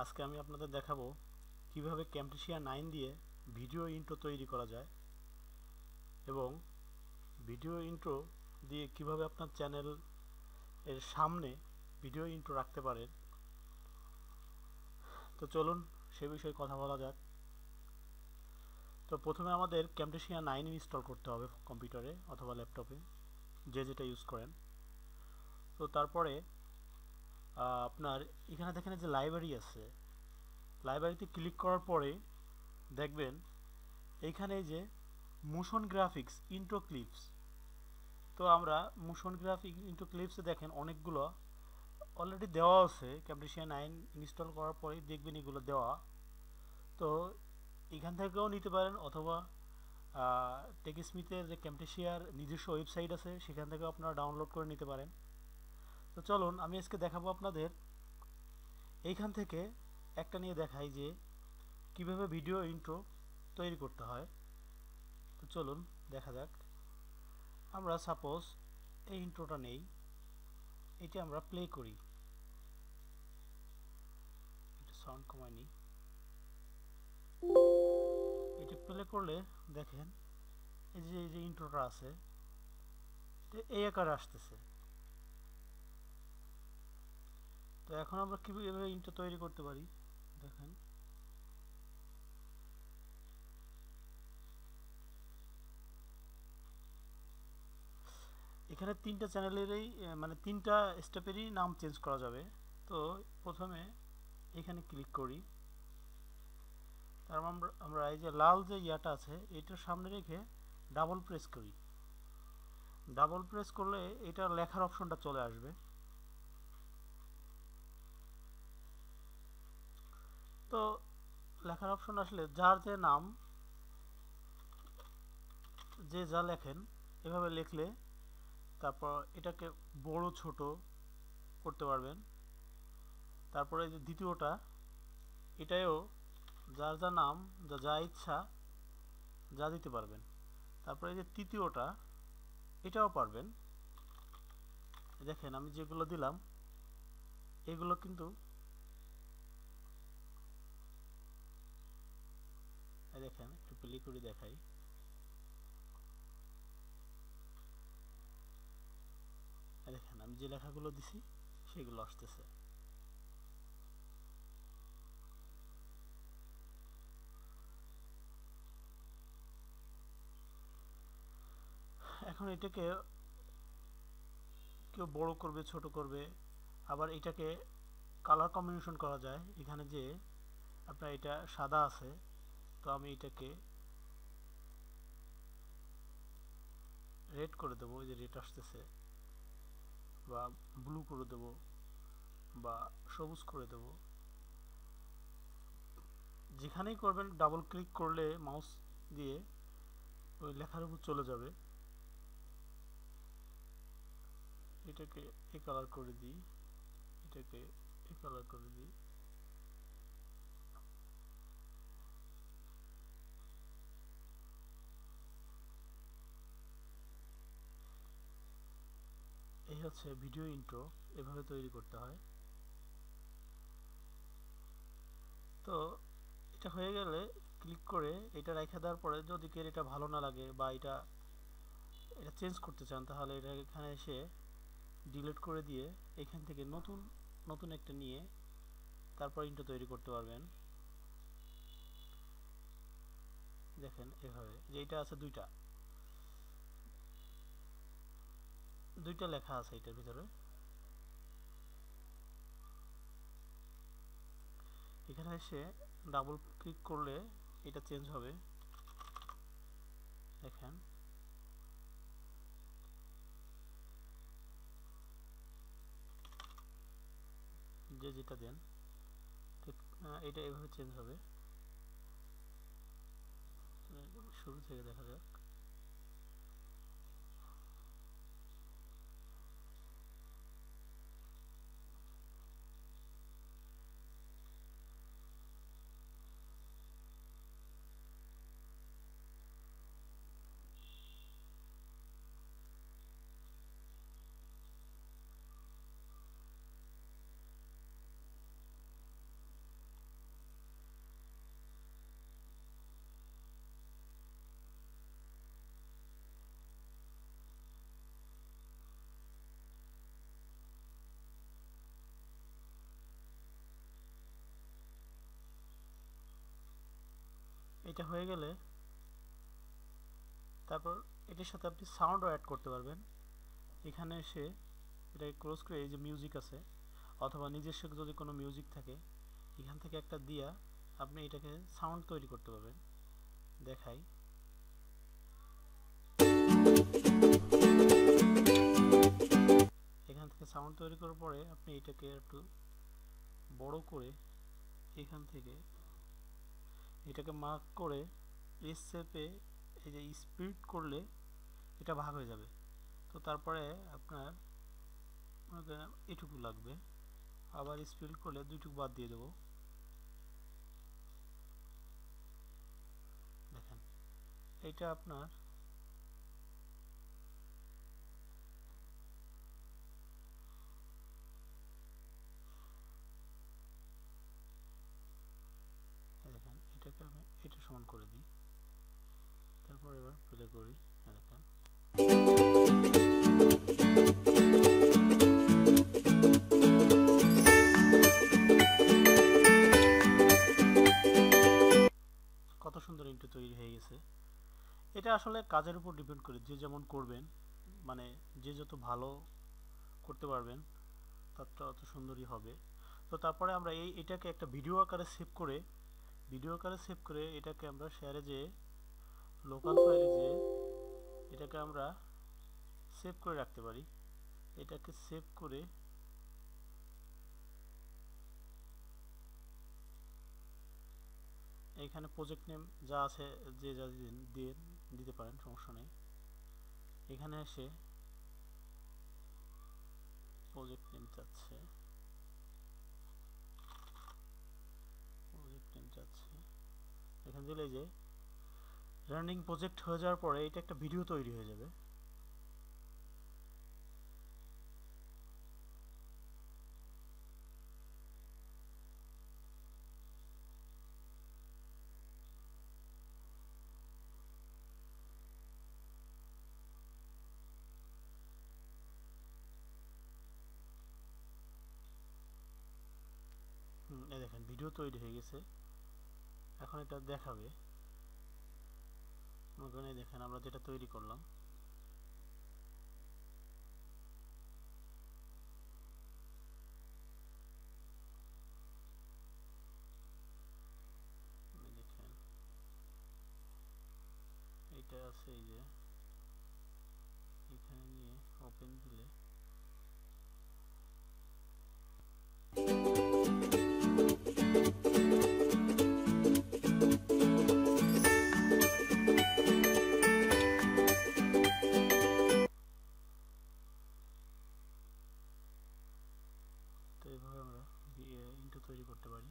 আজকে আমি আপনাদের দেখাবো কিভাবে ক্যামটেসিয়া 9 দিয়ে ভিডিও ইন্ট্রো তৈরি করা যায় এবং ভিডিও ইন্ট্রো দিয়ে কিভাবে আপনার চ্যানেল এর সামনে ভিডিও ইন্ট্রো রাখতে পারেন। তো চলুন সে বিষয়ে কথা বলা যাক। তো প্রথমে আমাদের ক্যামটেসিয়া 9 ইনস্টল করতে হবে কম্পিউটারে অথবা ল্যাপটপে, যে যেটা ইউজ করেন। তো তারপরে আপনার এখানে দেখেন যে লাইব্রেরি আছে, লাইব্রেরিতে ক্লিক করার পরে দেখবেন এইখানে যে মোশন গ্রাফিক্স ইন্ট্রো ক্লিপস। তো আমরা মোশন গ্রাফিক ইন্ট্রো ক্লিপসে দেখেন অনেকগুলো অলরেডি দেওয়া আছে। ক্যামটেসিয়া 9 ইনস্টল করার পরেই দেখবেন এগুলো দেওয়া। তো এখান থেকেও নিতে পারেন অথবা টেকস্মিথের যে ক্যামটেসিয়ার নিজস্ব ওয়েবসাইট আছে সেখান থেকেও আপনারা ডাউনলোড করে নিতে পারেন। তো চলুন আমি আজকে দেখাবো আপনাদের এইখান থেকে একটা নিয়ে দেখাই যে কিভাবে ভিডিও ইন্ট্রো তৈরি করতে হয়। তো চলুন দেখা যাক। আমরা সাপোজ এই ইন্ট্রোটা নেই, এটা আমরা প্লে করি, একটু সাউন্ড কমাই নিই। এটা প্লে করলে দেখেন এই যে ইন্ট্রোটা আছে এটা এই আকারে আসতেছে। তো এখন আমরা কিভাবে ইন্ট্রো তৈরি করতে পারি দেখেন। এখানে তিনটা চ্যানেলেরই মানে তিনটা স্টেপেরই নাম চেঞ্জ করা যাবে। তো প্রথমে এখানে ক্লিক করি, তারপর আমরা এই যে লাল যে ইয়াটা আছে এটার সামনে রেখে ডাবল প্রেস করি। ডাবল প্রেস করলে এটা লেখার অপশনটা চলে আসবে। তো লেখার অপশন আসলে যার যে নাম যে যা লেখেন এভাবে লিখলে তারপর এটাকে বড় ছোট করতে পারবেন। তারপরে যে দ্বিতীয়টা এটাও যার যা নাম যা ইচ্ছা যা দিতে পারবেন। তারপরে যে তৃতীয়টা এটাও পারবেন। দেখেন আমি যেগুলো দিলাম এগুলো কিন্তু দেখেন একটু প্লে করে দেখাই। দেখেন আমি যে লেখাগুলো দিছি সেগুলো আসতেছে। এখন এটাকে কেউ বড় করবে ছোট করবে, আবার এটাকে কালার কম্বিনেশন করা যায়। এখানে যে আপনার এটা সাদা আছে, তো আমি এটাকে রেড করে দেবো, এই যে রেড আসতেছে, বা ব্লু করে দেবো বা সবুজ করে দেবো। যেখানেই করবেন ডাবল ক্লিক করলে মাউস দিয়ে ওই লেখার উপর চলে যাবে। এটাকে এই কালার করে দিই, এটাকে এই কালার করে দিই। এই হচ্ছে ভিডিও ইন্ট্রো, এভাবে তৈরি করতে হয়। তো এটা হয়ে গেলে ক্লিক করে এটা রেখে দেওয়ার পরে যদি কেউ এটা ভালো না লাগে বা এটা চেঞ্জ করতে চান তাহলে এটা এখানে এসে ডিলিট করে দিয়ে এখান থেকে নতুন নতুন একটা নিয়ে তারপর ইন্ট্রো তৈরি করতে পারবেন। দেখেন এভাবে যে এটা আছে দুইটা দুইটা লেখা আছে এটার ভিতরে। এখানে এসে ডাবল ক্লিক করলে এটা চেঞ্জ হবে। দেখেন যে যেটা দেন এটা এভাবে চেঞ্জ হবে। শুরু থেকে দেখা যাক। এটা হয়ে গেলে তারপর এটার সাথে আপনি সাউন্ডও অ্যাড করতে পারবেন। এখানে এসে এটাকে ক্লোজ করে এই যে মিউজিক আছে অথবা নিজস্ব যদি কোনো মিউজিক থাকে এখান থেকে একটা দিয়া আপনি এটাকে সাউন্ড তৈরি করতে পারবেন। দেখাই, এখান থেকে সাউন্ড তৈরি করার পরে আপনি এটাকে একটু বড় করে এখান থেকে এটাকে মার্ক করে এস শেপে এই যে স্প্লিট করলে এটা ভাগ হয়ে যাবে। তো তারপরে আপনার এটুকু লাগবে, আবার স্প্লিট করলে দুইটুকু বাদ দিয়ে দেবো। দেখেন এটা আপনার দেখেন এটাকে আমি এটা সমান করে দিই, তারপর এবার প্লে করি। দেখেন কত সুন্দর ইন্ট্রো তৈরি হয়ে গেছে। এটা আসলে কাজের উপর ডিপেন্ড করে, যে যেমন করবেন, মানে যে যত ভালো করতে পারবেন ততটা অত সুন্দরই হবে। তো তারপরে আমরা এটাকে একটা ভিডিও আকারে সেভ করে এটাকে আমরা শেয়ারে যে লোকাল ফাইলে যে এটাকে আমরা সেভ করে রাখতে পারি। এটাকে সেভ করে এইখানে প্রজেক্ট নেম যা আছে যে যা দিয়ে দিতে পারেন, সমস্যা নেই। এখানে এসে প্রজেক্ট নেম চাচ্ছে, এখানে দিলে যে রানিং প্রজেক্ট হয়ে যাওয়ার পরে এটা একটা ভিডিও তৈরি হয়ে যাবে। এই দেখেন ভিডিও তৈরি হয়ে গেছে, এখন এটা দেখাবে। মনে করেন দেখেন আমরা যেটা তৈরি করলাম, দেখেন এটা আছে এই যে এখানে নিয়ে ওপেন দিলে তো এইভাবে আমরা ইন্ট্রো তৈরি করতে পারি।